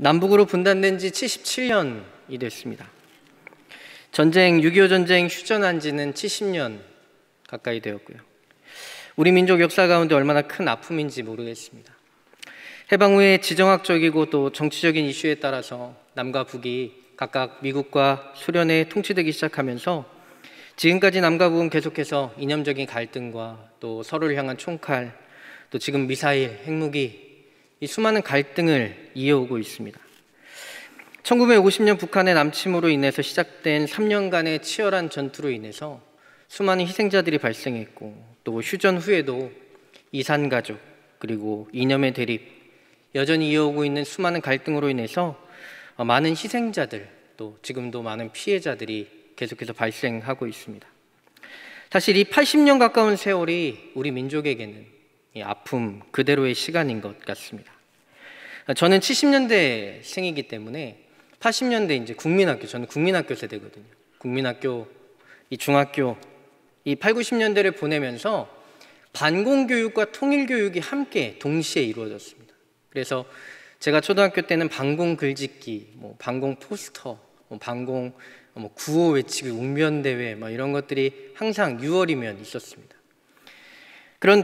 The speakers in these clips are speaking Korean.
남북으로 분단된 지 77년이 됐습니다. 전쟁, 6.25 전쟁 휴전한 지는 70년 가까이 되었고요. 우리 민족 역사 가운데 얼마나 큰 아픔인지 모르겠습니다. 해방 후에 지정학적이고 또 정치적인 이슈에 따라서 남과 북이 각각 미국과 소련에 통치되기 시작하면서 지금까지 남과 북은 계속해서 이념적인 갈등과 또 서로를 향한 총칼, 또 지금 미사일, 핵무기, 이 수많은 갈등을 이어오고 있습니다. 1950년 북한의 남침으로 인해서 시작된 3년간의 치열한 전투로 인해서 수많은 희생자들이 발생했고, 또 휴전 후에도 이산가족, 그리고 이념의 대립, 여전히 이어오고 있는 수많은 갈등으로 인해서 많은 희생자들, 또 지금도 많은 피해자들이 계속해서 발생하고 있습니다. 사실 이 80년 가까운 세월이 우리 민족에게는 이 아픔 그대로의 시간인 것 같습니다. 저는 70년대 생이기 때문에 80년대 이제 국민학교, 저는 국민학교 세대거든요. 국민학교, 이 중학교, 이 8, 90년대를 보내면서 반공교육과 통일교육이 함께 동시에 이루어졌습니다. 그래서 제가 초등학교 때는 반공 글짓기, 반공 포스터, 반공 구호 외치기, 웅변대회 이런 것들이 항상 6월이면 있었습니다. 그런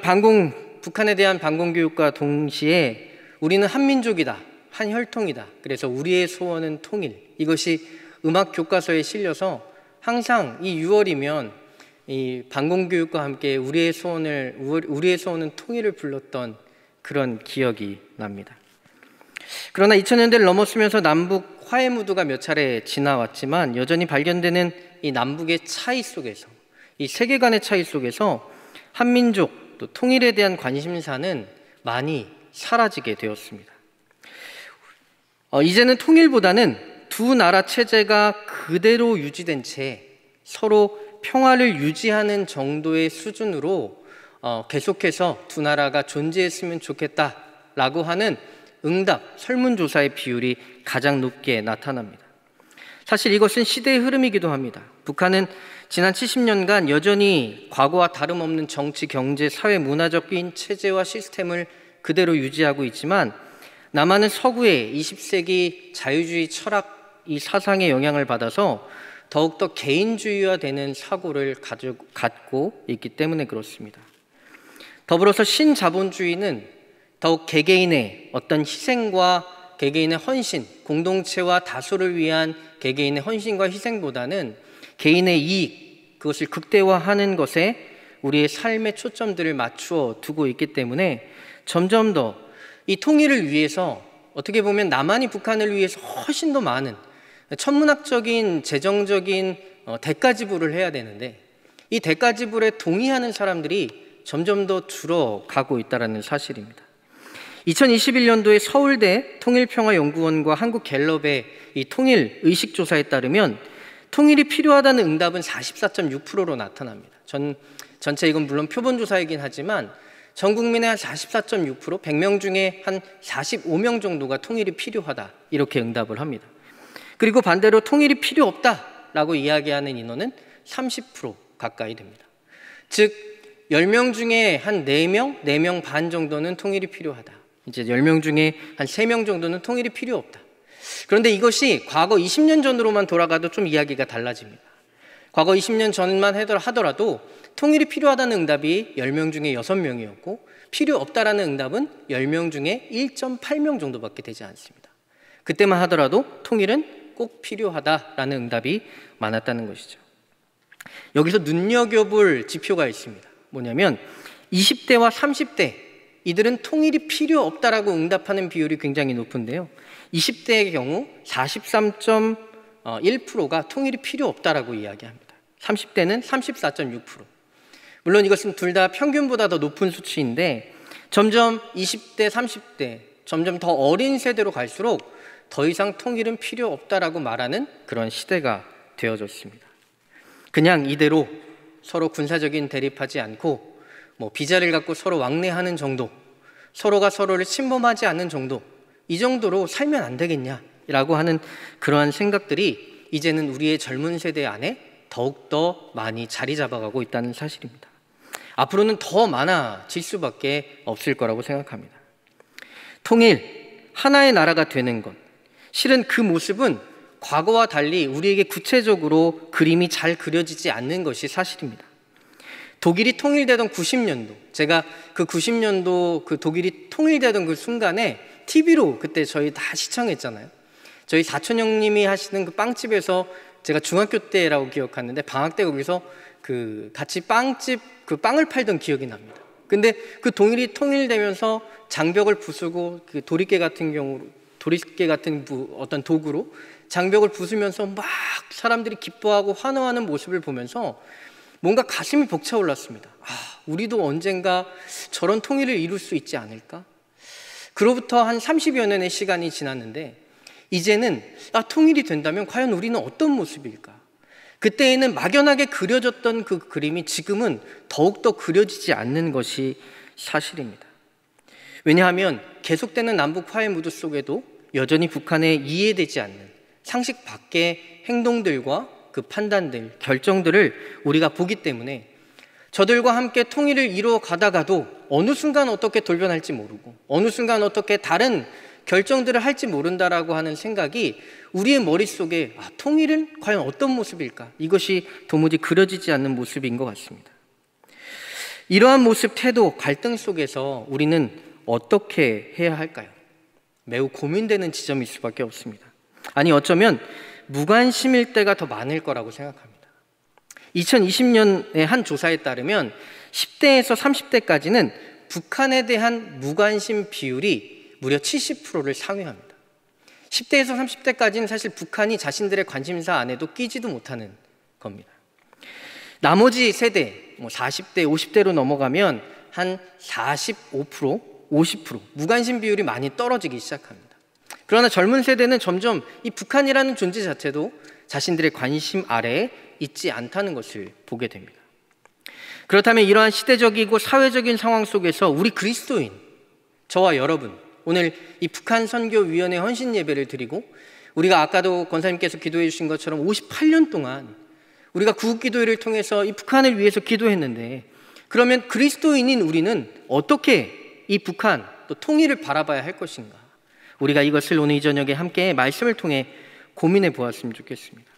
북한에 대한 반공교육과 동시에 우리는 한민족이다, 한혈통이다, 그래서 우리의 소원은 통일, 이것이 음악 교과서에 실려서 항상 이 6월이면 이 반공교육과 함께 우리의 소원은 통일을 불렀던 그런 기억이 납니다. 그러나 2000년대를 넘었으면서 남북 화해 무드가 몇 차례 지나왔지만 여전히 발견되는 이 남북의 차이 속에서, 이 세계관의 차이 속에서 한민족 또 통일에 대한 관심사는 많이 사라지게 되었습니다. 이제는 통일보다는 두 나라 체제가 그대로 유지된 채 서로 평화를 유지하는 정도의 수준으로 계속해서 두 나라가 존재했으면 좋겠다라고 하는 응답, 설문조사의 비율이 가장 높게 나타납니다. 사실 이것은 시대의 흐름이기도 합니다. 북한은 지난 70년간 여전히 과거와 다름없는 정치, 경제, 사회, 문화적인 체제와 시스템을 그대로 유지하고 있지만 남한은 서구의 20세기 자유주의 철학, 이 사상의 영향을 받아서 더욱더 개인주의화되는 사고를 갖고 있기 때문에 그렇습니다. 더불어서 신자본주의는 더욱 개개인의 어떤 희생과 개개인의 헌신, 공동체와 다수를 위한 개개인의 헌신과 희생보다는 개인의 이익, 그것을 극대화하는 것에 우리의 삶의 초점들을 맞추어 두고 있기 때문에 점점 더 이 통일을 위해서 어떻게 보면 남한이 북한을 위해서 훨씬 더 많은 천문학적인 재정적인 대가 지불을 해야 되는데 이 대가 지불에 동의하는 사람들이 점점 더 줄어가고 있다는 사실입니다. 2021년도에 서울대 통일평화연구원과 한국갤럽의 이 통일 의식조사에 따르면 통일이 필요하다는 응답은 44.6%로 나타납니다. 전체 이건 물론 표본조사이긴 하지만 전 국민의 한 44.6%, 100명 중에 한 45명 정도가 통일이 필요하다 이렇게 응답을 합니다. 그리고 반대로 통일이 필요 없다라고 이야기하는 인원은 30% 가까이 됩니다. 즉 10명 중에 한 4명, 4명 반 정도는 통일이 필요하다. 이제 10명 중에 한 3명 정도는 통일이 필요 없다. 그런데 이것이 과거 20년 전으로만 돌아가도 좀 이야기가 달라집니다. 과거 20년 전만 하더라도 통일이 필요하다는 응답이 10명 중에 6명이었고 필요 없다라는 응답은 10명 중에 1.8명 정도밖에 되지 않습니다. 그때만 하더라도 통일은 꼭 필요하다라는 응답이 많았다는 것이죠. 여기서 눈여겨볼 지표가 있습니다. 뭐냐면 20대와 30대, 이들은 통일이 필요 없다라고 응답하는 비율이 굉장히 높은데요. 20대의 경우 43.1%가 통일이 필요 없다라고 이야기합니다. 30대는 34.6%. 물론 이것은 둘 다 평균보다 더 높은 수치인데 점점 20대, 30대, 점점 더 어린 세대로 갈수록 더 이상 통일은 필요 없다라고 말하는 그런 시대가 되어졌습니다. 그냥 이대로 서로 군사적인 대립하지 않고 비자를 갖고 서로 왕래하는 정도, 서로가 서로를 침범하지 않는 정도, 이 정도로 살면 안 되겠냐라고 하는 그러한 생각들이 이제는 우리의 젊은 세대 안에 더욱더 많이 자리 잡아가고 있다는 사실입니다. 앞으로는 더 많아질 수밖에 없을 거라고 생각합니다. 통일, 하나의 나라가 되는 것, 실은 그 모습은 과거와 달리 우리에게 구체적으로 그림이 잘 그려지지 않는 것이 사실입니다. 독일이 통일되던 90년도, 제가 그 90년도 그 독일이 통일되던 그 순간에 TV로 그때 저희 다 시청했잖아요. 저희 사촌 형님이 하시는 그 빵집에서 제가 중학교 때라고 기억하는데 방학 때 거기서 그 같이 빵집 그 빵을 팔던 기억이 납니다. 근데 그 독일이 통일되면서 장벽을 부수고 그 도리깨 같은 어떤 도구로 장벽을 부수면서 막 사람들이 기뻐하고 환호하는 모습을 보면서 뭔가 가슴이 벅차올랐습니다. 우리도 언젠가 저런 통일을 이룰 수 있지 않을까? 그로부터 한 30여 년의 시간이 지났는데 이제는 통일이 된다면 과연 우리는 어떤 모습일까? 그때에는 막연하게 그려졌던 그 그림이 지금은 더욱더 그려지지 않는 것이 사실입니다. 왜냐하면 계속되는 남북 화해 무드 속에도 여전히 북한에 이해되지 않는 상식 밖의 행동들과 그 판단들, 결정들을 우리가 보기 때문에 저들과 함께 통일을 이루어 가다가도 어느 순간 어떻게 돌변할지 모르고 어느 순간 어떻게 다른 결정들을 할지 모른다라고 하는 생각이 우리의 머릿속에 통일은 과연 어떤 모습일까? 이것이 도무지 그려지지 않는 모습인 것 같습니다. 이러한 모습, 태도, 갈등 속에서 우리는 어떻게 해야 할까요? 매우 고민되는 지점일 수밖에 없습니다. 아니 어쩌면 무관심일 때가 더 많을 거라고 생각합니다. 2020년의 한 조사에 따르면 10대에서 30대까지는 북한에 대한 무관심 비율이 무려 70%를 상회합니다. 10대에서 30대까지는 사실 북한이 자신들의 관심사 안에도 끼지도 못하는 겁니다. 나머지 세대, 40대, 50대로 넘어가면 한 45%, 50% 무관심 비율이 많이 떨어지기 시작합니다. 그러나 젊은 세대는 점점 이 북한이라는 존재 자체도 자신들의 관심 아래에 있지 않다는 것을 보게 됩니다. 그렇다면 이러한 시대적이고 사회적인 상황 속에서 우리 그리스도인, 저와 여러분, 오늘 이 북한 선교위원회 헌신 예배를 드리고 우리가 아까도 권사님께서 기도해 주신 것처럼 58년 동안 우리가 구국기도회를 통해서 이 북한을 위해서 기도했는데 그러면 그리스도인인 우리는 어떻게 이 북한 또 통일을 바라봐야 할 것인가? 우리가 이것을 오늘 이 저녁에 함께 말씀을 통해 고민해 보았으면 좋겠습니다.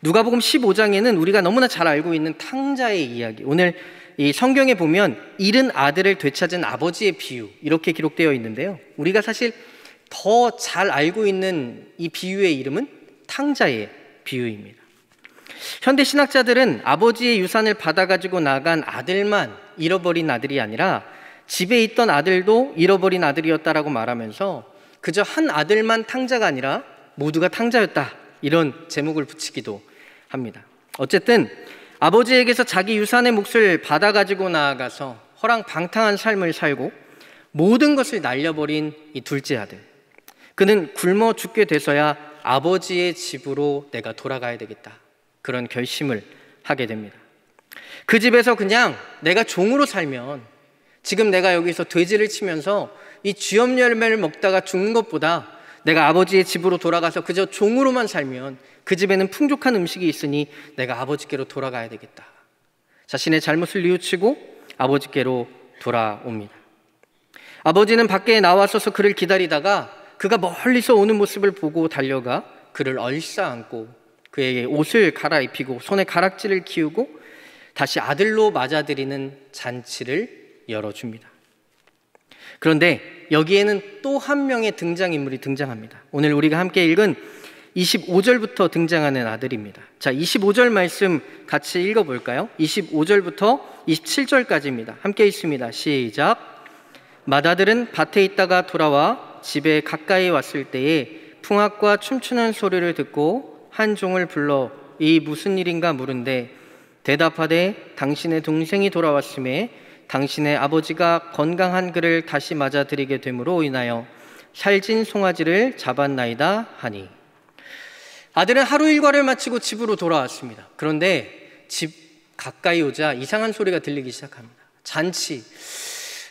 누가복음 15장에는 우리가 너무나 잘 알고 있는 탕자의 이야기, 오늘 이 성경에 보면 잃은 아들을 되찾은 아버지의 비유 이렇게 기록되어 있는데요, 우리가 사실 더 잘 알고 있는 이 비유의 이름은 탕자의 비유입니다. 현대 신학자들은 아버지의 유산을 받아가지고 나간 아들만 잃어버린 아들이 아니라 집에 있던 아들도 잃어버린 아들이었다라고 말하면서 그저 한 아들만 탕자가 아니라 모두가 탕자였다, 이런 제목을 붙이기도 합니다. 어쨌든 아버지에게서 자기 유산의 몫을 받아가지고 나아가서 허랑방탕한 삶을 살고 모든 것을 날려버린 이 둘째 아들, 그는 굶어 죽게 돼서야 아버지의 집으로 내가 돌아가야 되겠다, 그런 결심을 하게 됩니다. 그 집에서 그냥 내가 종으로 살면, 지금 내가 여기서 돼지를 치면서 이 쥐염 열매를 먹다가 죽는 것보다 내가 아버지의 집으로 돌아가서 그저 종으로만 살면 그 집에는 풍족한 음식이 있으니 내가 아버지께로 돌아가야 되겠다. 자신의 잘못을 뉘우치고 아버지께로 돌아옵니다. 아버지는 밖에 나와서서 그를 기다리다가 그가 멀리서 오는 모습을 보고 달려가 그를 얼싸안고 그에게 옷을 갈아입히고 손에 가락지를 키우고 다시 아들로 맞아들이는 잔치를 열어줍니다. 그런데 여기에는 또 한 명의 등장인물이 등장합니다. 오늘 우리가 함께 읽은 25절부터 등장하는 아들입니다. 자, 25절 말씀 같이 읽어볼까요? 25절부터 27절까지입니다. 함께 읽습니다. 시작. 맏아들은 밭에 있다가 돌아와 집에 가까이 왔을 때에 풍악과 춤추는 소리를 듣고 한 종을 불러 이 무슨 일인가 물은데 대답하되 당신의 동생이 돌아왔음에 당신의 아버지가 건강한 그를 다시 맞아들이게 됨으로 인하여 살진 송아지를 잡았나이다 하니. 아들은 하루 일과를 마치고 집으로 돌아왔습니다. 그런데 집 가까이 오자 이상한 소리가 들리기 시작합니다. 잔치.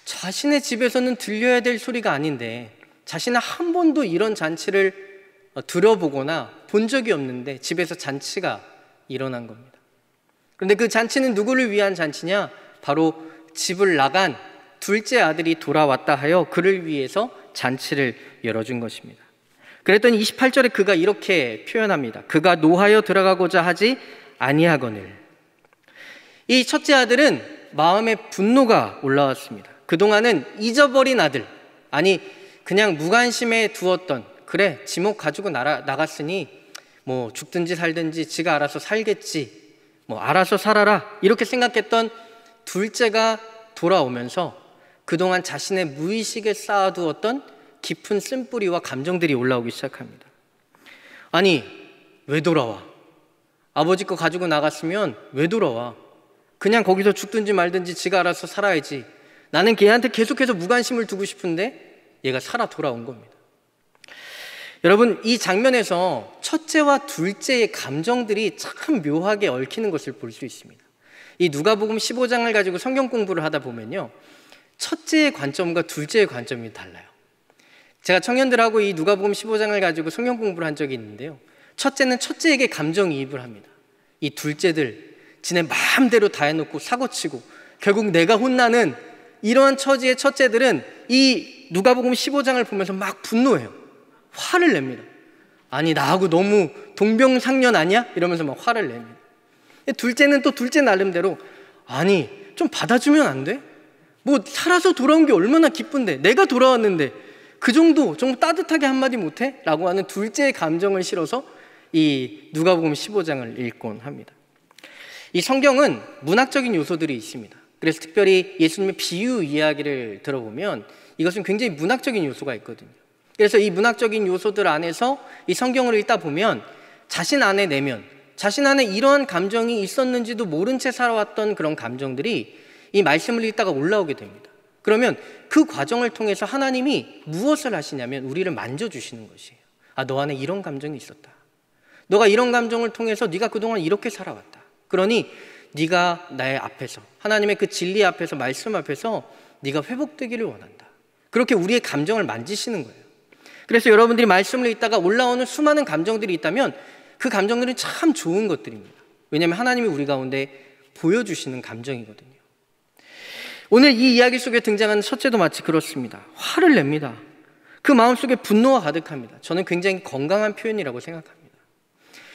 자신의 집에서는 들려야 될 소리가 아닌데 자신은 한 번도 이런 잔치를 들어보거나 본 적이 없는데 집에서 잔치가 일어난 겁니다. 그런데 그 잔치는 누구를 위한 잔치냐? 바로 집을 나간 둘째 아들이 돌아왔다 하여 그를 위해서 잔치를 열어준 것입니다. 그랬더니 28절에 그가 이렇게 표현합니다. 그가 노하여 들어가고자 하지 아니하거늘. 이 첫째 아들은 마음에 분노가 올라왔습니다. 그동안은 잊어버린 아들, 아니 그냥 무관심해 두었던, 그래 지목 가지고 나갔으니 뭐 죽든지 살든지 지가 알아서 살겠지, 뭐 알아서 살아라, 이렇게 생각했던 둘째가 돌아오면서 그동안 자신의 무의식에 쌓아두었던 깊은 쓴뿌리와 감정들이 올라오기 시작합니다. 아니 왜 돌아와? 아버지 거 가지고 나갔으면 왜 돌아와? 그냥 거기서 죽든지 말든지 지가 알아서 살아야지. 나는 걔한테 계속해서 무관심을 두고 싶은데 얘가 살아 돌아온 겁니다. 여러분, 이 장면에서 첫째와 둘째의 감정들이 참 묘하게 얽히는 것을 볼 수 있습니다. 이 누가복음 15장을 가지고 성경 공부를 하다 보면요, 첫째의 관점과 둘째의 관점이 달라요. 제가 청년들하고 이 누가복음 15장을 가지고 성경 공부를 한 적이 있는데요, 첫째는 첫째에게 감정이입을 합니다. 이 둘째들 지네 마음대로 다 해놓고 사고치고 결국 내가 혼나는 이러한 처지의 첫째들은 이 누가복음 15장을 보면서 막 분노해요. 화를 냅니다. 아니 나하고 너무 동병상련 아니야? 이러면서 막 화를 냅니다. 둘째는 또 둘째 나름대로 아니 좀 받아주면 안 돼? 뭐 살아서 돌아온 게 얼마나 기쁜데, 내가 돌아왔는데 그 정도 좀 따뜻하게 한마디 못해? 라고 하는 둘째의 감정을 실어서 이 누가복음 15장을 읽곤 합니다. 이 성경은 문학적인 요소들이 있습니다. 그래서 특별히 예수님의 비유 이야기를 들어보면 이것은 굉장히 문학적인 요소가 있거든요. 그래서 이 문학적인 요소들 안에서 이 성경을 읽다 보면 자신 안에 내면, 자신 안에 이러한 감정이 있었는지도 모른 채 살아왔던 그런 감정들이 이 말씀을 읽다가 올라오게 됩니다. 그러면 그 과정을 통해서 하나님이 무엇을 하시냐면 우리를 만져주시는 것이에요. 아, 너 안에 이런 감정이 있었다. 너가 이런 감정을 통해서 네가 그동안 이렇게 살아왔다. 그러니 네가 나의 앞에서, 하나님의 그 진리 앞에서, 말씀 앞에서 네가 회복되기를 원한다. 그렇게 우리의 감정을 만지시는 거예요. 그래서 여러분들이 말씀을 읽다가 올라오는 수많은 감정들이 있다면 그 감정들은 참 좋은 것들입니다. 왜냐하면 하나님이 우리 가운데 보여주시는 감정이거든요. 오늘 이 이야기 속에 등장하는 첫째도 마치 그렇습니다. 화를 냅니다. 그 마음속에 분노가 가득합니다. 저는 굉장히 건강한 표현이라고 생각합니다.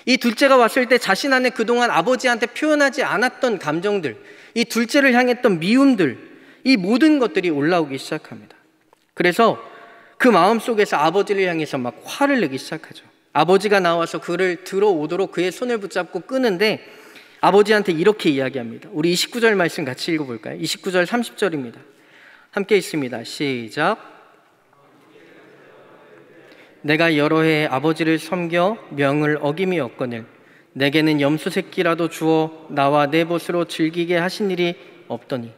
이 둘째가 왔을 때 자신 안에 그동안 아버지한테 표현하지 않았던 감정들, 이 둘째를 향했던 미움들, 이 모든 것들이 올라오기 시작합니다. 그래서 그 마음속에서 아버지를 향해서 막 화를 내기 시작하죠. 아버지가 나와서 그를 들어오도록 그의 손을 붙잡고 끄는데 아버지한테 이렇게 이야기합니다. 우리 29절 말씀 같이 읽어볼까요? 29절 30절입니다. 함께 있습니다. 시작. 내가 여러 해 아버지를 섬겨 명을 어김이 없거늘 내게는 염소 새끼라도 주어 나와 내 벗으로 즐기게 하신 일이 없더니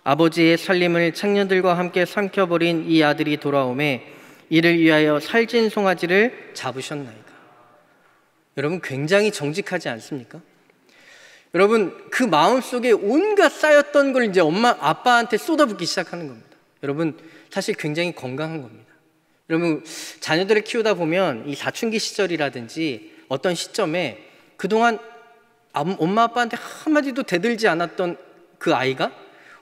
아버지의 살림을 청년들과 함께 삼켜버린 이 아들이 돌아오매 이를 위하여 살찐 송아지를 잡으셨나이까. 여러분, 굉장히 정직하지 않습니까? 여러분, 그 마음속에 온갖 쌓였던 걸 이제 엄마 아빠한테 쏟아붓기 시작하는 겁니다. 여러분, 사실 굉장히 건강한 겁니다. 여러분, 자녀들을 키우다 보면 이 사춘기 시절이라든지 어떤 시점에 그동안 엄마 아빠한테 한마디도 대들지 않았던 그 아이가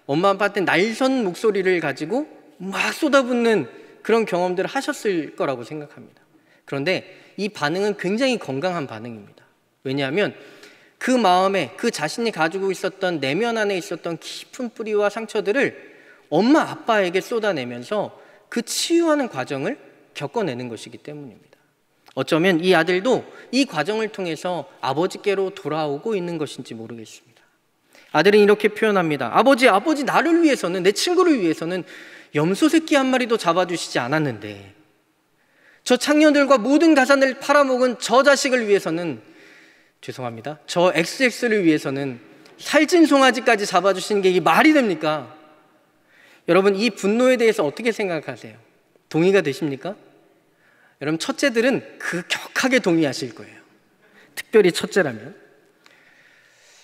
엄마 아빠한테 날선 목소리를 가지고 막 쏟아붓는 그런 경험들을 하셨을 거라고 생각합니다. 그런데 이 반응은 굉장히 건강한 반응입니다. 왜냐하면 그 마음에 그 자신이 가지고 있었던 내면 안에 있었던 깊은 뿌리와 상처들을 엄마 아빠에게 쏟아내면서 그 치유하는 과정을 겪어내는 것이기 때문입니다. 어쩌면 이 아들도 이 과정을 통해서 아버지께로 돌아오고 있는 것인지 모르겠습니다. 아들은 이렇게 표현합니다. 아버지 나를 위해서는, 내 친구를 위해서는 염소 새끼 한 마리도 잡아주시지 않았는데 저 창녀들과 모든 가산을 팔아먹은 저 자식을 위해서는, 죄송합니다, 저 XX를 위해서는 살찐 송아지까지 잡아주시는 게 이게 말이 됩니까? 여러분, 이 분노에 대해서 어떻게 생각하세요? 동의가 되십니까? 여러분, 첫째들은 격하게 동의하실 거예요. 특별히 첫째라면.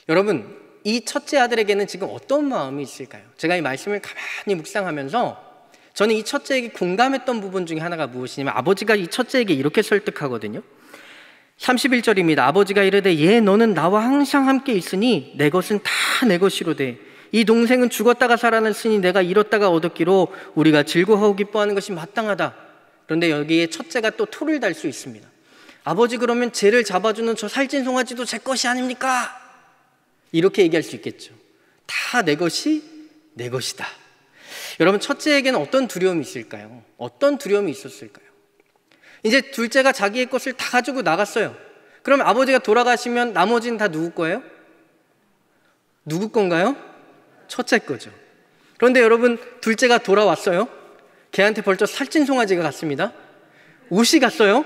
여러분, 이 첫째 아들에게는 지금 어떤 마음이 있을까요? 제가 이 말씀을 가만히 묵상하면서 저는 이 첫째에게 공감했던 부분 중에 하나가 무엇이냐면 아버지가 이 첫째에게 이렇게 설득하거든요. 31절입니다. 아버지가 이르되 예 너는 나와 항상 함께 있으니 내 것은 다 내 것이로되 이 동생은 죽었다가 살아났으니 내가 잃었다가 얻었기로 우리가 즐거워하고 기뻐하는 것이 마땅하다. 그런데 여기에 첫째가 또 토를 달 수 있습니다. 아버지, 그러면 쟤를 잡아주는 저 살찐 송아지도 제 것이 아닙니까? 이렇게 얘기할 수 있겠죠. 다 내 것이 내 것이다. 여러분, 첫째에게는 어떤 두려움이 있을까요? 어떤 두려움이 있었을까요? 이제 둘째가 자기의 것을 다 가지고 나갔어요. 그럼 아버지가 돌아가시면 나머지는 다 누구 거예요? 누구 건가요? 첫째 거죠. 그런데 여러분, 둘째가 돌아왔어요. 걔한테 벌써 살찐 송아지가 갔습니다. 옷이 갔어요.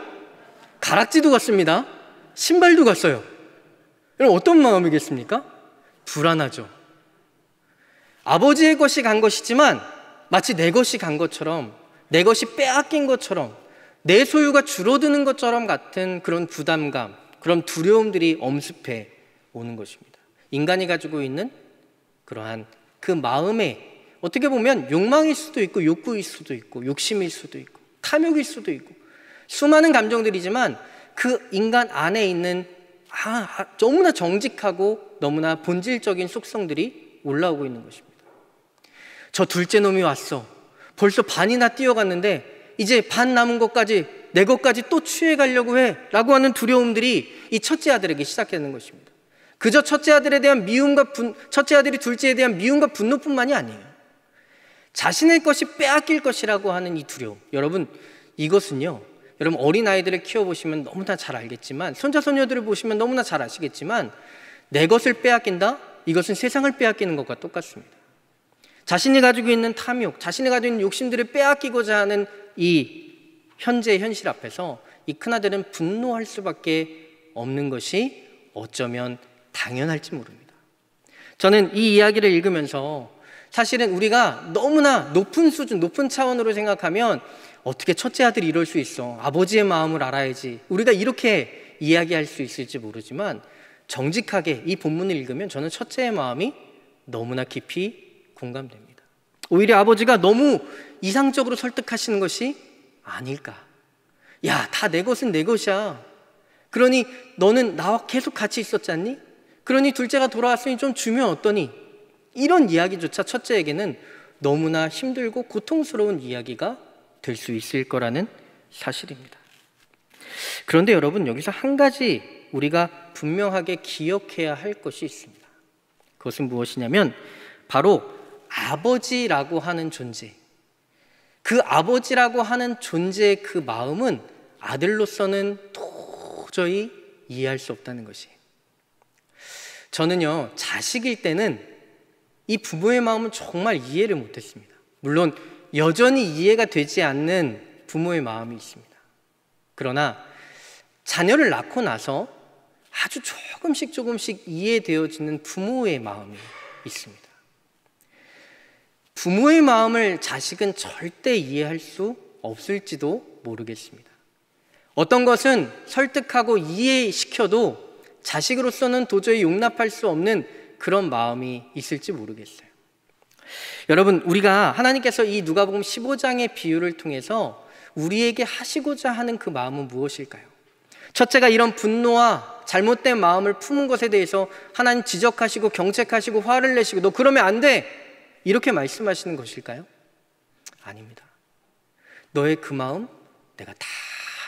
가락지도 갔습니다. 신발도 갔어요. 여러분, 어떤 마음이겠습니까? 불안하죠. 아버지의 것이 간 것이지만 마치 내 것이 간 것처럼, 내 것이 빼앗긴 것처럼, 내 소유가 줄어드는 것처럼 같은 그런 부담감, 그런 두려움들이 엄습해 오는 것입니다. 인간이 가지고 있는 그러한 그 마음에 어떻게 보면 욕망일 수도 있고 욕구일 수도 있고 욕심일 수도 있고 탐욕일 수도 있고 수많은 감정들이지만 그 인간 안에 있는 너무나 정직하고 너무나 본질적인 속성들이 올라오고 있는 것입니다. 저 둘째 놈이 왔어. 벌써 반이나 뛰어갔는데 이제 반 남은 것까지, 내 것까지 또 취해가려고 해 라고 하는 두려움들이 이 첫째 아들에게 시작되는 것입니다. 그저 첫째 아들에 대한 첫째 아들이 둘째에 대한 미움과 분노뿐만이 아니에요. 자신의 것이 빼앗길 것이라고 하는 이 두려움. 여러분, 이것은요, 여러분 어린아이들을 키워보시면 너무나 잘 알겠지만, 손자손녀들을 보시면 너무나 잘 아시겠지만, 내 것을 빼앗긴다? 이것은 세상을 빼앗기는 것과 똑같습니다. 자신이 가지고 있는 탐욕, 자신이 가지고 있는 욕심들을 빼앗기고자 하는 이 현재의 현실 앞에서 이 큰아들은 분노할 수밖에 없는 것이 어쩌면 당연할지 모릅니다. 저는 이 이야기를 읽으면서 사실은 우리가 너무나 높은 수준, 높은 차원으로 생각하면 어떻게 첫째 아들이 이럴 수 있어? 아버지의 마음을 알아야지. 우리가 이렇게 이야기할 수 있을지 모르지만 정직하게 이 본문을 읽으면 저는 첫째의 마음이 너무나 깊이 공감됩니다. 오히려 아버지가 너무 이상적으로 설득하시는 것이 아닐까. 야, 다 내 것은 내 것이야. 그러니 너는 나와 계속 같이 있었지 않니? 그러니 둘째가 돌아왔으니 좀 주면 어떠니? 이런 이야기조차 첫째에게는 너무나 힘들고 고통스러운 이야기가 될 수 있을 거라는 사실입니다. 그런데 여러분, 여기서 한 가지 우리가 분명하게 기억해야 할 것이 있습니다. 그것은 무엇이냐면 바로 아버지라고 하는 존재, 그 아버지라고 하는 존재의 그 마음은 아들로서는 도저히 이해할 수 없다는 것이에요. 저는요, 자식일 때는 이 부모의 마음은 정말 이해를 못했습니다. 물론 여전히 이해가 되지 않는 부모의 마음이 있습니다. 그러나 자녀를 낳고 나서 아주 조금씩 이해되어지는 부모의 마음이 있습니다. 부모의 마음을 자식은 절대 이해할 수 없을지도 모르겠습니다. 어떤 것은 설득하고 이해시켜도 자식으로서는 도저히 용납할 수 없는 그런 마음이 있을지 모르겠어요. 여러분, 우리가 하나님께서 이 누가복음 15장의 비유를 통해서 우리에게 하시고자 하는 그 마음은 무엇일까요? 첫째가 이런 분노와 잘못된 마음을 품은 것에 대해서 하나님 지적하시고 경책하시고 화를 내시고 너 그러면 안 돼! 이렇게 말씀하시는 것일까요? 아닙니다. 너의 그 마음 내가 다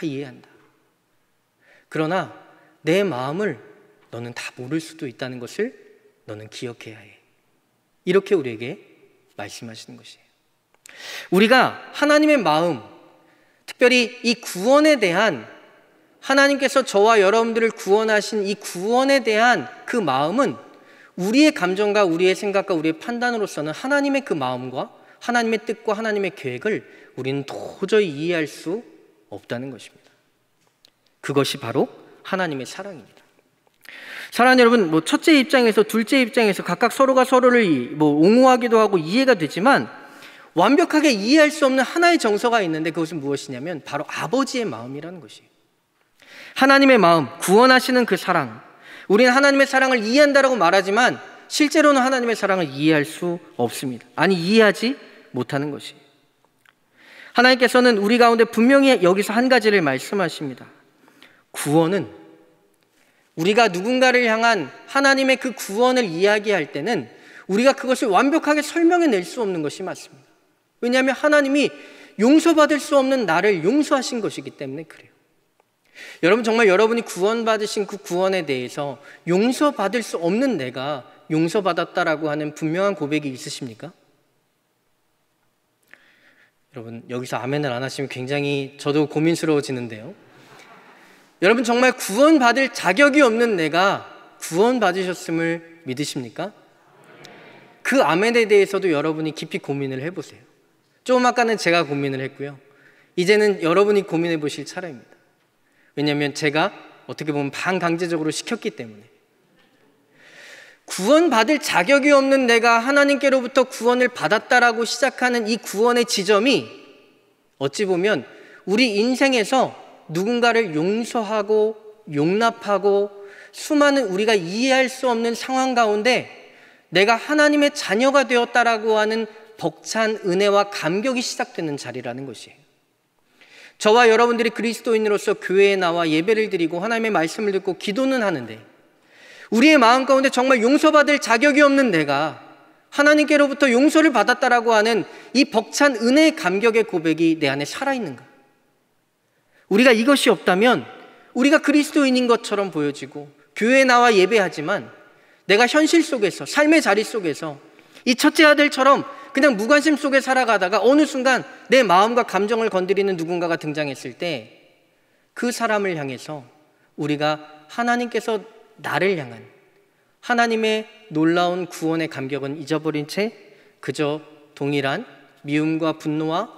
이해한다. 그러나 내 마음을 너는 다 모를 수도 있다는 것을 너는 기억해야 해. 이렇게 우리에게 말씀하시는 것이에요. 우리가 하나님의 마음, 특별히 이 구원에 대한, 하나님께서 저와 여러분들을 구원하신 이 구원에 대한 그 마음은 우리의 감정과 우리의 생각과 우리의 판단으로서는 하나님의 그 마음과 하나님의 뜻과 하나님의 계획을 우리는 도저히 이해할 수 없다는 것입니다. 그것이 바로 하나님의 사랑입니다. 사랑하는 여러분, 첫째 입장에서 둘째 입장에서 각각 서로가 서로를 옹호하기도 하고 이해가 되지만 완벽하게 이해할 수 없는 하나의 정서가 있는데 그것은 무엇이냐면 바로 아버지의 마음이라는 것이에요. 하나님의 마음, 구원하시는 그 사랑. 우리는 하나님의 사랑을 이해한다라고 말하지만 실제로는 하나님의 사랑을 이해할 수 없습니다. 아니, 이해하지 못하는 것이에요. 하나님께서는 우리 가운데 분명히 여기서 한 가지를 말씀하십니다. 구원은 우리가 누군가를 향한 하나님의 그 구원을 이야기할 때는 우리가 그것을 완벽하게 설명해낼 수 없는 것이 맞습니다. 왜냐하면 하나님이 용서받을 수 없는 나를 용서하신 것이기 때문에 그래요. 여러분, 정말 여러분이 구원받으신 그 구원에 대해서 용서받을 수 없는 내가 용서받았다라고 하는 분명한 고백이 있으십니까? 여러분, 여기서 아멘을 안 하시면 굉장히 저도 고민스러워지는데요. 여러분, 정말 구원받을 자격이 없는 내가 구원받으셨음을 믿으십니까? 그 아멘에 대해서도 여러분이 깊이 고민을 해보세요. 조금 아까는 제가 고민을 했고요, 이제는 여러분이 고민해 보실 차례입니다. 왜냐하면 제가 어떻게 보면 반강제적으로 시켰기 때문에. 구원받을 자격이 없는 내가 하나님께로부터 구원을 받았다라고 시작하는 이 구원의 지점이 어찌 보면 우리 인생에서 누군가를 용서하고 용납하고 수많은 우리가 이해할 수 없는 상황 가운데 내가 하나님의 자녀가 되었다라고 하는 벅찬 은혜와 감격이 시작되는 자리라는 것이에요. 저와 여러분들이 그리스도인으로서 교회에 나와 예배를 드리고 하나님의 말씀을 듣고 기도는 하는데 우리의 마음 가운데 정말 용서받을 자격이 없는 내가 하나님께로부터 용서를 받았다라고 하는 이 벅찬 은혜의 감격의 고백이 내 안에 살아있는가? 우리가 이것이 없다면 우리가 그리스도인인 것처럼 보여지고 교회에 나와 예배하지만 내가 현실 속에서, 삶의 자리 속에서 이 첫째 아들처럼 그냥 무관심 속에 살아가다가 어느 순간 내 마음과 감정을 건드리는 누군가가 등장했을 때 그 사람을 향해서 우리가 하나님께서 나를 향한 하나님의 놀라운 구원의 감격은 잊어버린 채 그저 동일한 미움과 분노와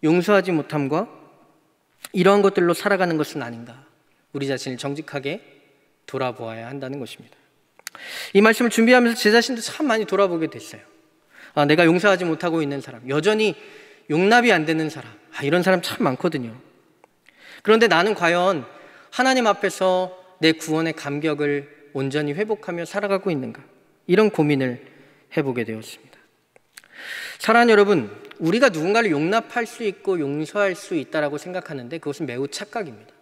용서하지 못함과 이러한 것들로 살아가는 것은 아닌가, 우리 자신을 정직하게 돌아보아야 한다는 것입니다. 이 말씀을 준비하면서 제 자신도 참 많이 돌아보게 됐어요. 내가 용서하지 못하고 있는 사람, 여전히 용납이 안 되는 사람, 이런 사람 참 많거든요. 그런데 나는 과연 하나님 앞에서 내 구원의 감격을 온전히 회복하며 살아가고 있는가, 이런 고민을 해보게 되었습니다. 사랑하는 여러분, 우리가 누군가를 용납할 수 있고 용서할 수 있다라고 생각하는데 그것은 매우 착각입니다.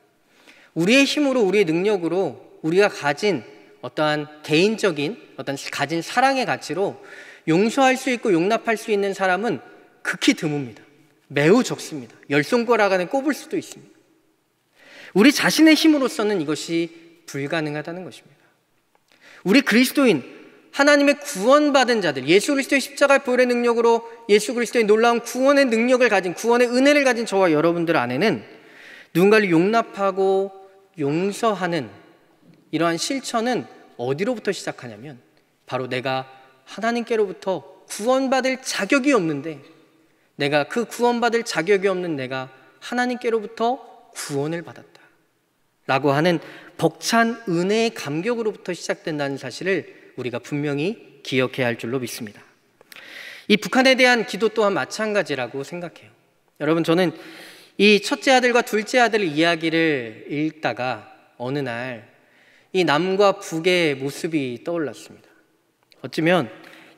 우리의 힘으로, 우리의 능력으로 우리가 가진 어떠한 개인적인 가진 사랑의 가치로 용서할 수 있고 용납할 수 있는 사람은 극히 드뭅니다. 매우 적습니다. 열 손가락 안에 꼽을 수도 있습니다. 우리 자신의 힘으로서는 이것이 불가능하다는 것입니다. 우리 그리스도인, 하나님의 구원받은 자들, 예수 그리스도의 십자가 보혈의 능력으로 예수 그리스도의 놀라운 구원의 능력을 가진, 구원의 은혜를 가진 저와 여러분들 안에는 누군가를 용납하고 용서하는 이러한 실천은 어디로부터 시작하냐면 바로 내가 하나님께로부터 구원받을 자격이 없는데, 내가 그 구원받을 자격이 없는 내가 하나님께로부터 구원을 받았다 라고 하는 벅찬 은혜의 감격으로부터 시작된다는 사실을 우리가 분명히 기억해야 할 줄로 믿습니다. 이 북한에 대한 기도 또한 마찬가지라고 생각해요. 여러분, 저는 이 첫째 아들과 둘째 아들 이야기를 읽다가 어느 날 이 남과 북의 모습이 떠올랐습니다. 어쩌면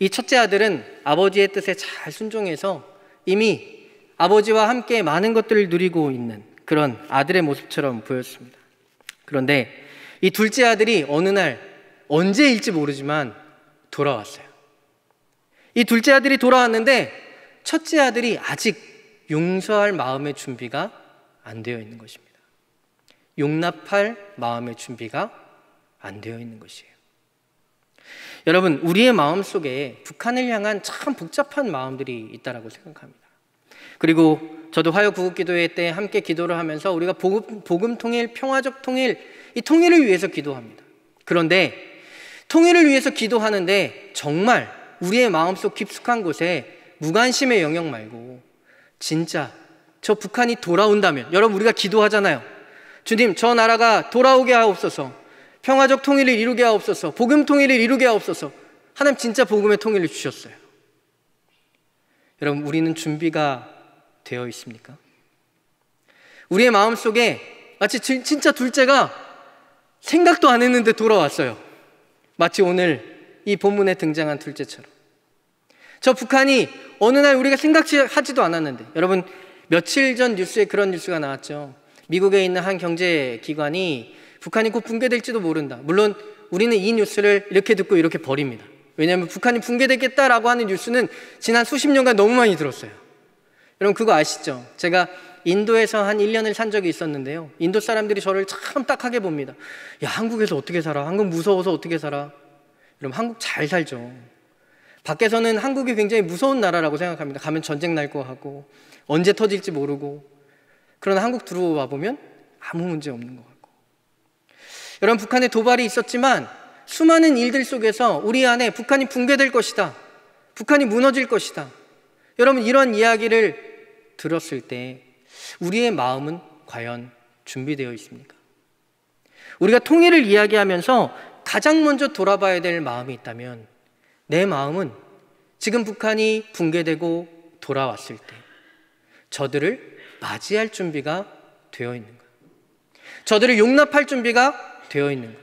이 첫째 아들은 아버지의 뜻에 잘 순종해서 이미 아버지와 함께 많은 것들을 누리고 있는 그런 아들의 모습처럼 보였습니다. 그런데 이 둘째 아들이 어느 날, 언제일지 모르지만 돌아왔어요. 이 둘째 아들이 돌아왔는데 첫째 아들이 아직 용서할 마음의 준비가 안 되어 있는 것입니다. 용납할 마음의 준비가 안 되어 있는 것이에요. 여러분, 우리의 마음속에 북한을 향한 참 복잡한 마음들이 있다고 생각합니다. 그리고 저도 화요 구국기도회 때 함께 기도를 하면서 우리가 복음 통일, 평화적 통일, 이 통일을 위해서 기도합니다. 그런데 통일을 위해서 기도하는데 정말 우리의 마음속 깊숙한 곳에 무관심의 영역 말고 진짜 저 북한이 돌아온다면, 여러분 우리가 기도하잖아요. 주님, 저 나라가 돌아오게 하옵소서, 평화적 통일을 이루게 하옵소서, 복음 통일을 이루게 하옵소서. 하나님 진짜 복음의 통일을 주셨어요. 여러분, 우리는 준비가 되어 있습니까? 우리의 마음속에 마치 진짜 둘째가 생각도 안 했는데 돌아왔어요. 마치 오늘 이 본문에 등장한 둘째처럼. 저 북한이 어느 날 우리가 생각하지도 않았는데, 여러분 며칠 전 뉴스에 그런 뉴스가 나왔죠. 미국에 있는 한 경제기관이 북한이 곧 붕괴될지도 모른다. 물론 우리는 이 뉴스를 이렇게 듣고 이렇게 버립니다. 왜냐하면 북한이 붕괴되겠다라고 하는 뉴스는 지난 수십 년간 너무 많이 들었어요. 여러분 그거 아시죠? 제가 인도에서 한 1년을 산 적이 있었는데요, 인도 사람들이 저를 참 딱하게 봅니다. 야, 한국에서 어떻게 살아? 한국 무서워서 어떻게 살아? 여러분 한국 잘 살죠. 밖에서는 한국이 굉장히 무서운 나라라고 생각합니다. 가면 전쟁 날 거 하고 언제 터질지 모르고. 그러나 한국 들어와 보면 아무 문제 없는 것 같고. 여러분 북한에 도발이 있었지만 수많은 일들 속에서 우리 안에 북한이 붕괴될 것이다, 북한이 무너질 것이다, 여러분 이런 이야기를 들었을 때 우리의 마음은 과연 준비되어 있습니까? 우리가 통일을 이야기하면서 가장 먼저 돌아봐야 될 마음이 있다면 내 마음은 지금 북한이 붕괴되고 돌아왔을 때 저들을 맞이할 준비가 되어 있는가? 저들을 용납할 준비가 되어 있는가?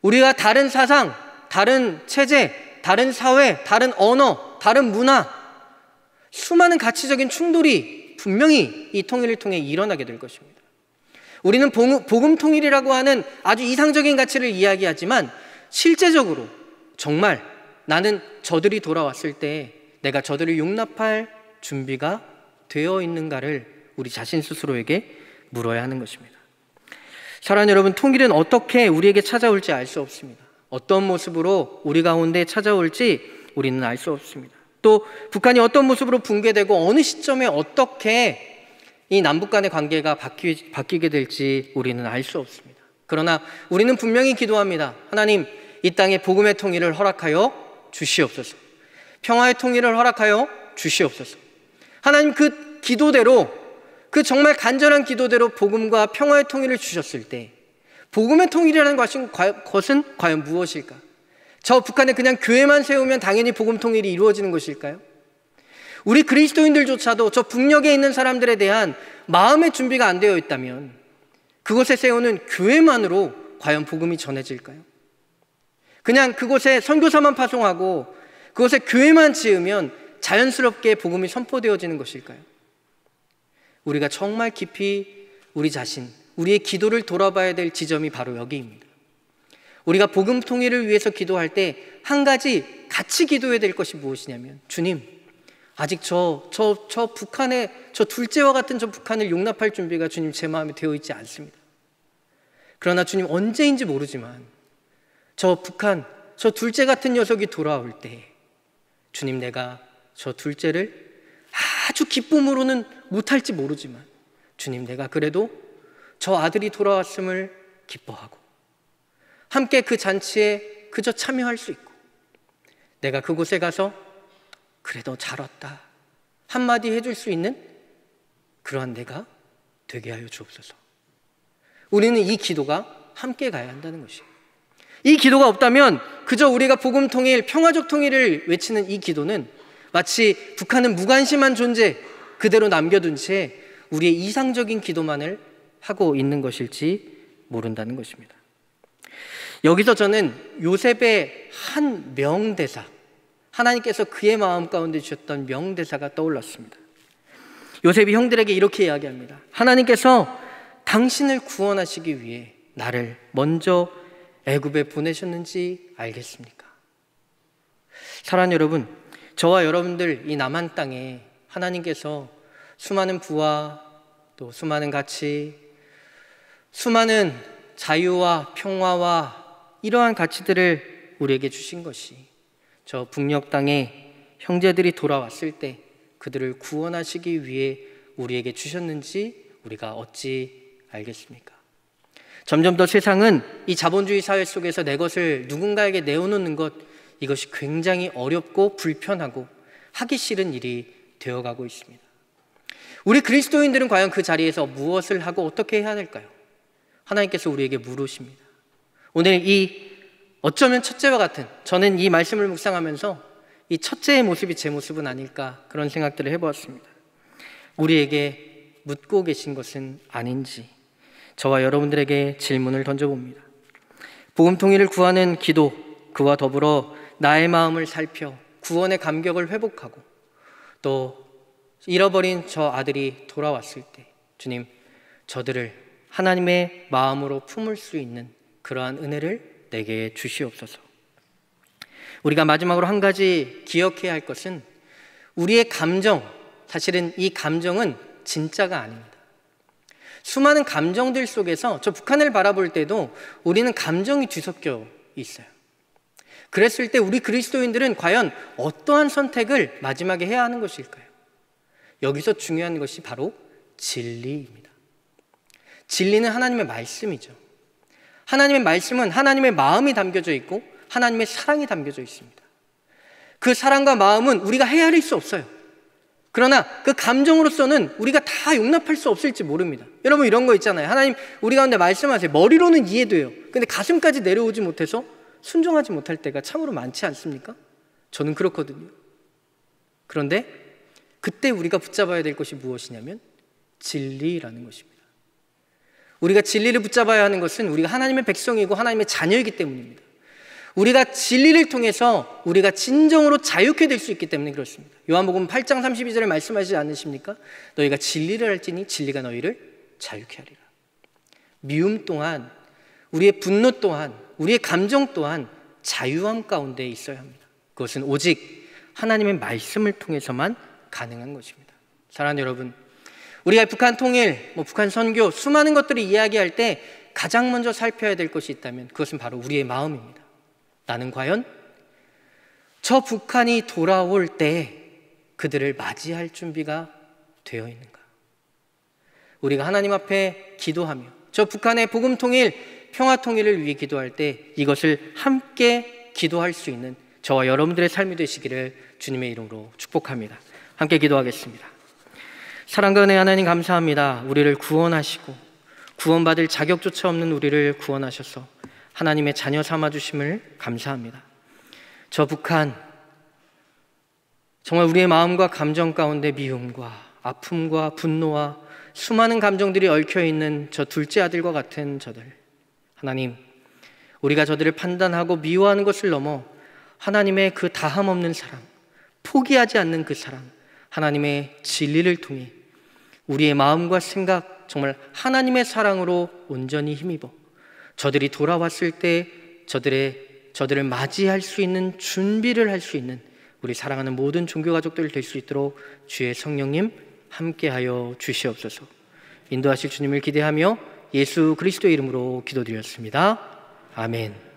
우리가 다른 사상, 다른 체제, 다른 사회, 다른 언어, 다른 문화, 수많은 가치적인 충돌이 분명히 이 통일을 통해 일어나게 될 것입니다. 우리는 복음 통일이라고 하는 아주 이상적인 가치를 이야기하지만 실제적으로 정말 나는 저들이 돌아왔을 때 내가 저들을 용납할 준비가 되어 있는가를 우리 자신 스스로에게 물어야 하는 것입니다. 사랑하는 여러분, 통일은 어떻게 우리에게 찾아올지 알 수 없습니다. 어떤 모습으로 우리 가운데 찾아올지 우리는 알 수 없습니다. 또 북한이 어떤 모습으로 붕괴되고 어느 시점에 어떻게 이 남북 간의 관계가 바뀌게 될지 우리는 알 수 없습니다. 그러나 우리는 분명히 기도합니다. 하나님, 이 땅에 복음의 통일을 허락하여 주시옵소서. 평화의 통일을 허락하여 주시옵소서. 하나님, 그 기도대로, 그 정말 간절한 기도대로 복음과 평화의 통일을 주셨을 때 복음의 통일이라는 것은 과연 무엇일까? 저 북한에 그냥 교회만 세우면 당연히 복음 통일이 이루어지는 것일까요? 우리 그리스도인들조차도 저 북녘에 있는 사람들에 대한 마음의 준비가 안 되어 있다면 그곳에 세우는 교회만으로 과연 복음이 전해질까요? 그냥 그곳에 선교사만 파송하고 그곳에 교회만 지으면 자연스럽게 복음이 선포되어지는 것일까요? 우리가 정말 깊이 우리 자신, 우리의 기도를 돌아봐야 될 지점이 바로 여기입니다. 우리가 복음 통일을 위해서 기도할 때 한 가지 같이 기도해야 될 것이 무엇이냐면, 주님, 아직 저 북한의 저 둘째와 같은 저 북한을 용납할 준비가 주님 제 마음에 되어 있지 않습니다. 그러나 주님, 언제인지 모르지만 저 북한, 저 둘째 같은 녀석이 돌아올 때 주님, 내가 저 둘째를 아주 기쁨으로는 못할지 모르지만 주님, 내가 그래도 저 아들이 돌아왔음을 기뻐하고 함께 그 잔치에 그저 참여할 수 있고 내가 그곳에 가서 그래도 잘 왔다 한마디 해줄 수 있는 그러한 내가 되게 하여 주옵소서. 우리는 이 기도가 함께 가야 한다는 것이에요. 이 기도가 없다면 그저 우리가 복음 통일, 평화적 통일을 외치는 이 기도는 마치 북한은 무관심한 존재 그대로 남겨둔 채 우리의 이상적인 기도만을 하고 있는 것일지 모른다는 것입니다. 여기서 저는 요셉의 한 명대사, 하나님께서 그의 마음 가운데 주셨던 명대사가 떠올랐습니다. 요셉이 형들에게 이렇게 이야기합니다. 하나님께서 당신을 구원하시기 위해 나를 먼저 애굽에 보내셨는지 알겠습니까? 사랑하는 여러분, 저와 여러분들 이 남한 땅에 하나님께서 수많은 부와 또 수많은 가치, 수많은 자유와 평화와 이러한 가치들을 우리에게 주신 것이 저 북녘 땅에 형제들이 돌아왔을 때 그들을 구원하시기 위해 우리에게 주셨는지 우리가 어찌 알겠습니까? 점점 더 세상은 이 자본주의 사회 속에서 내 것을 누군가에게 내어놓는 것, 이것이 굉장히 어렵고 불편하고 하기 싫은 일이 되어가고 있습니다. 우리 그리스도인들은 과연 그 자리에서 무엇을 하고 어떻게 해야 될까요? 하나님께서 우리에게 물으십니다. 오늘 이 어쩌면 첫째와 같은, 저는 이 말씀을 묵상하면서 이 첫째의 모습이 제 모습은 아닐까 그런 생각들을 해보았습니다. 우리에게 묻고 계신 것은 아닌지 저와 여러분들에게 질문을 던져봅니다. 복음 통일을 구하는 기도, 그와 더불어 나의 마음을 살펴 구원의 감격을 회복하고 또 잃어버린 저 아들이 돌아왔을 때 주님, 저들을 하나님의 마음으로 품을 수 있는 그러한 은혜를 내게 주시옵소서. 우리가 마지막으로 한 가지 기억해야 할 것은 우리의 감정, 사실은 이 감정은 진짜가 아닙니다. 수많은 감정들 속에서 저 북한을 바라볼 때도 우리는 감정이 뒤섞여 있어요. 그랬을 때 우리 그리스도인들은 과연 어떠한 선택을 마지막에 해야 하는 것일까요? 여기서 중요한 것이 바로 진리입니다. 진리는 하나님의 말씀이죠. 하나님의 말씀은 하나님의 마음이 담겨져 있고 하나님의 사랑이 담겨져 있습니다. 그 사랑과 마음은 우리가 헤아릴 수 없어요. 그러나 그 감정으로서는 우리가 다 용납할 수 없을지 모릅니다. 여러분 이런 거 있잖아요. 하나님 우리 가운데 말씀하세요. 머리로는 이해돼요. 근데 가슴까지 내려오지 못해서 순종하지 못할 때가 참으로 많지 않습니까? 저는 그렇거든요. 그런데 그때 우리가 붙잡아야 될 것이 무엇이냐면 진리라는 것입니다. 우리가 진리를 붙잡아야 하는 것은 우리가 하나님의 백성이고 하나님의 자녀이기 때문입니다. 우리가 진리를 통해서 우리가 진정으로 자유케 될 수 있기 때문에 그렇습니다. 요한복음 8장 32절에 말씀하시지 않으십니까? 너희가 진리를 알지니 진리가 너희를 자유케 하리라. 미움 또한, 우리의 분노 또한, 우리의 감정 또한 자유함 가운데 있어야 합니다. 그것은 오직 하나님의 말씀을 통해서만 가능한 것입니다. 사랑하는 여러분, 우리가 북한 통일, 북한 선교, 수많은 것들을 이야기할 때 가장 먼저 살펴야 될 것이 있다면 그것은 바로 우리의 마음입니다. 나는 과연 저 북한이 돌아올 때 그들을 맞이할 준비가 되어 있는가? 우리가 하나님 앞에 기도하며 저 북한의 복음 통일, 평화 통일을 위해 기도할 때 이것을 함께 기도할 수 있는 저와 여러분들의 삶이 되시기를 주님의 이름으로 축복합니다. 함께 기도하겠습니다. 사랑과 은혜 하나님 감사합니다. 우리를 구원하시고 구원받을 자격조차 없는 우리를 구원하셔서 하나님의 자녀 삼아주심을 감사합니다. 저 북한, 정말 우리의 마음과 감정 가운데 미움과 아픔과 분노와 수많은 감정들이 얽혀있는 저 둘째 아들과 같은 저들, 하나님, 우리가 저들을 판단하고 미워하는 것을 넘어 하나님의 그 다함 없는 사랑, 포기하지 않는 그 사랑, 하나님의 진리를 통해 우리의 마음과 생각, 정말 하나님의 사랑으로 온전히 힘입어 저들이 돌아왔을 때 저들을 맞이할 수 있는 준비를 할 수 있는 우리 사랑하는 모든 종교 가족들 될 수 있도록 주의 성령님 함께하여 주시옵소서. 인도하실 주님을 기대하며 예수 그리스도의 이름으로 기도드렸습니다. 아멘.